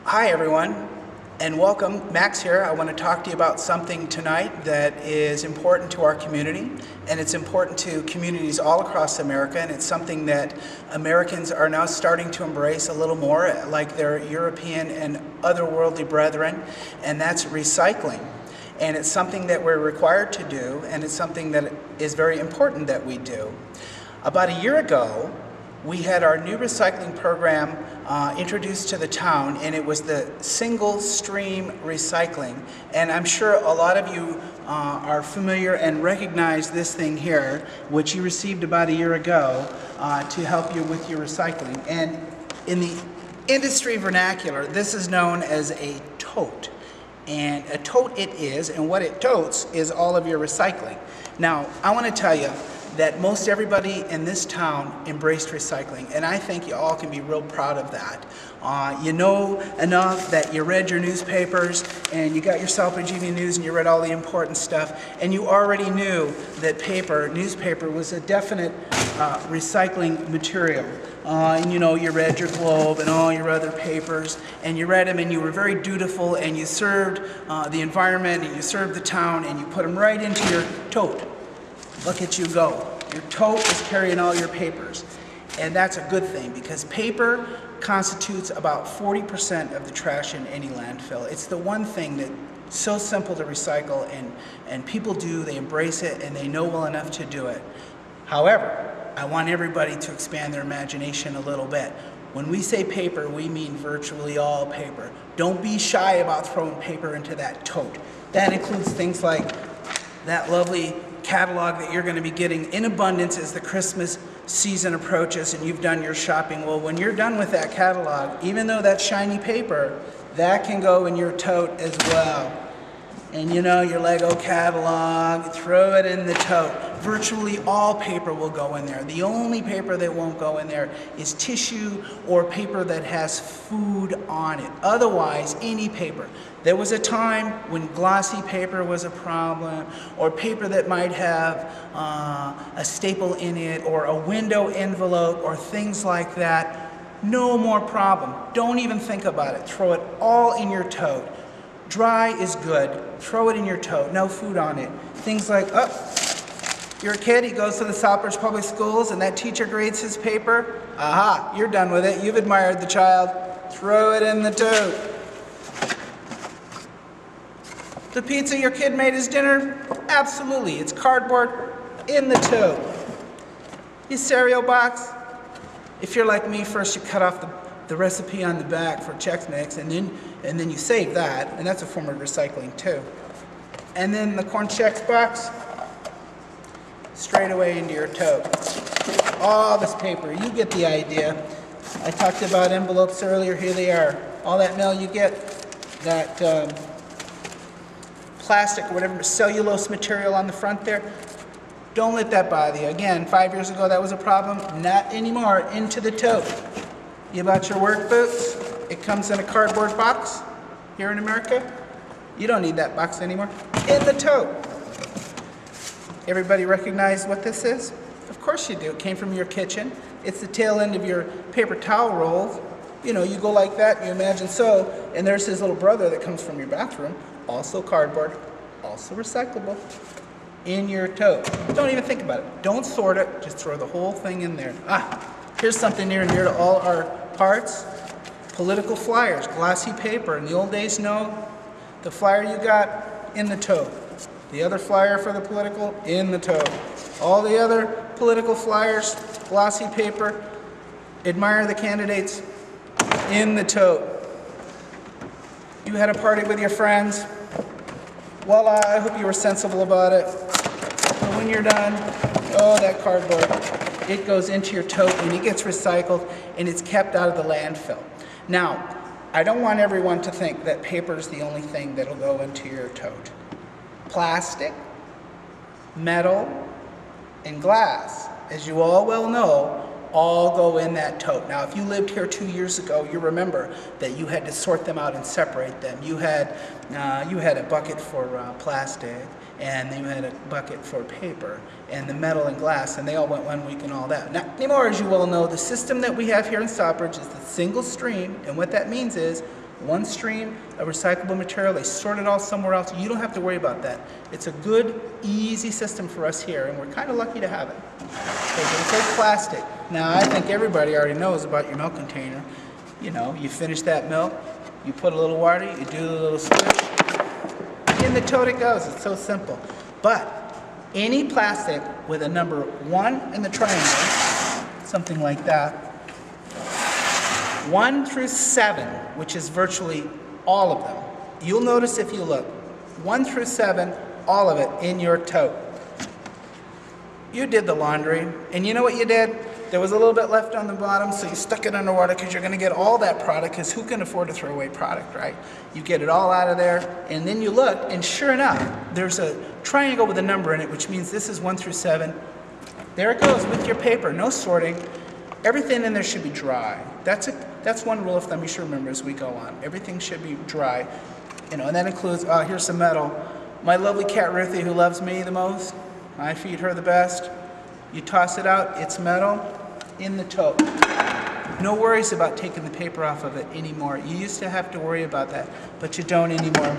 Hi everyone, and welcome. Max here. I want to talk to you about something tonight that is important to our community, and it's important to communities all across America, and it's something that Americans are now starting to embrace a little more, like their European and otherworldly brethren, and that's recycling. And it's something that we're required to do, and it's something that is very important that we do. About a year ago, we had our new recycling program introduced to the town, and it was the single stream recycling. And I'm sure a lot of you are familiar and recognize this thing here, which you received about a year ago to help you with your recycling. And in the industry vernacular, this is known as a tote. And a tote it is, and what it totes is all of your recycling. Now, I want to tell you that most everybody in this town embraced recycling, and I think you all can be real proud of that. You know enough that you read your newspapers, and you got your Southbridge Evening News, and you read all the important stuff, and you already knew that newspaper was a definite recycling material. And you know, you read your Globe and all your other papers, and you read them, and you were very dutiful, and you served the environment, and you served the town, and you put them right into your tote. Look at you go. Your tote is carrying all your papers. And that's a good thing, because paper constitutes about 40% of the trash in any landfill. It's the one thing that's so simple to recycle, and people do, they embrace it, and they know well enough to do it. However, I want everybody to expand their imagination a little bit. When we say paper, we mean virtually all paper. Don't be shy about throwing paper into that tote. That includes things like that lovely catalog that you're going to be getting in abundance as the Christmas season approaches and you've done your shopping. Well, when you're done with that catalog, even though that's shiny paper, that can go in your tote as well. And you know, your Lego catalog, throw it in the tote. Virtually all paper will go in there. The only paper that won't go in there is tissue or paper that has food on it. Otherwise, any paper. There was a time when glossy paper was a problem, or paper that might have a staple in it, or a window envelope, or things like that. No more problem. Don't even think about it. Throw it all in your tote. Dry is good. Throw it in your tote. No food on it. Things like, you're a kid, he goes to the Southbridge Public Schools, and that teacher grades his paper. Aha, you're done with it. You've admired the child. Throw it in the tote. The pizza your kid made as dinner? Absolutely. It's cardboard in the tote. Your cereal box? If you're like me, first you cut off the recipe on the back for Chex Mix, and then you save that, and that's a form of recycling too. And then the corn Chex box, straight away into your tote. All this paper, you get the idea. I talked about envelopes earlier, here they are. All that mail you get, that plastic or whatever, cellulose material on the front there, don't let that bother you. Again, 5 years ago that was a problem, not anymore. Into the tote. You bought your work boots, it comes in a cardboard box here in America. You don't need that box anymore. In the tote. Everybody recognize what this is? Of course you do. It came from your kitchen. It's the tail end of your paper towel rolls. You know, you go like that, you imagine so, and there's his little brother that comes from your bathroom, also cardboard, also recyclable, in your tote. Don't even think about it. Don't sort it, just throw the whole thing in there. Here's something near and dear to all our hearts. Political flyers, glossy paper. In the old days, no. The flyer you got, in the tote. The other flyer for the political, in the tote. All the other political flyers, glossy paper, admire the candidates, in the tote. You had a party with your friends. Voila, I hope you were sensible about it. But when you're done, that cardboard, it goes into your tote and it gets recycled and it's kept out of the landfill. Now, I don't want everyone to think that paper is the only thing that'll go into your tote. Plastic, metal, and glass, as you all well know, all go in that tote. Now, if you lived here 2 years ago, you remember that you had to sort them out and separate them. You had a bucket for plastic, and then you had a bucket for paper, and the metal and glass, and they all went 1 week and all that. Not anymore, as you well know, the system that we have here in Southbridge is the single stream, and what that means is one stream of recyclable material, they sort it all somewhere else. You don't have to worry about that. It's a good, easy system for us here, and we're kind of lucky to have it. Okay, but it's like plastic. Now, I think everybody already knows about your milk container. You know, you finish that milk, you put a little water, you do a little squish, in the tote it goes. It's so simple. But any plastic with a number 1 in the triangle, something like that, 1 through 7, which is virtually all of them. You'll notice if you look, 1 through 7, all of it in your tote. You did the laundry, and you know what you did? There was a little bit left on the bottom, so you stuck it underwater because you're going to get all that product, because who can afford to throw away product, right? You get it all out of there, and then you look, and sure enough, there's a triangle with a number in it, which means this is 1 through 7. There it goes with your paper, no sorting. Everything in there should be dry. That's one rule of thumb you should remember as we go on. Everything should be dry, you know, and that includes, here's some metal. My lovely cat Ruthie, who loves me the most, I feed her the best. You toss it out, it's metal, in the tote. No worries about taking the paper off of it anymore. You used to have to worry about that, but you don't anymore.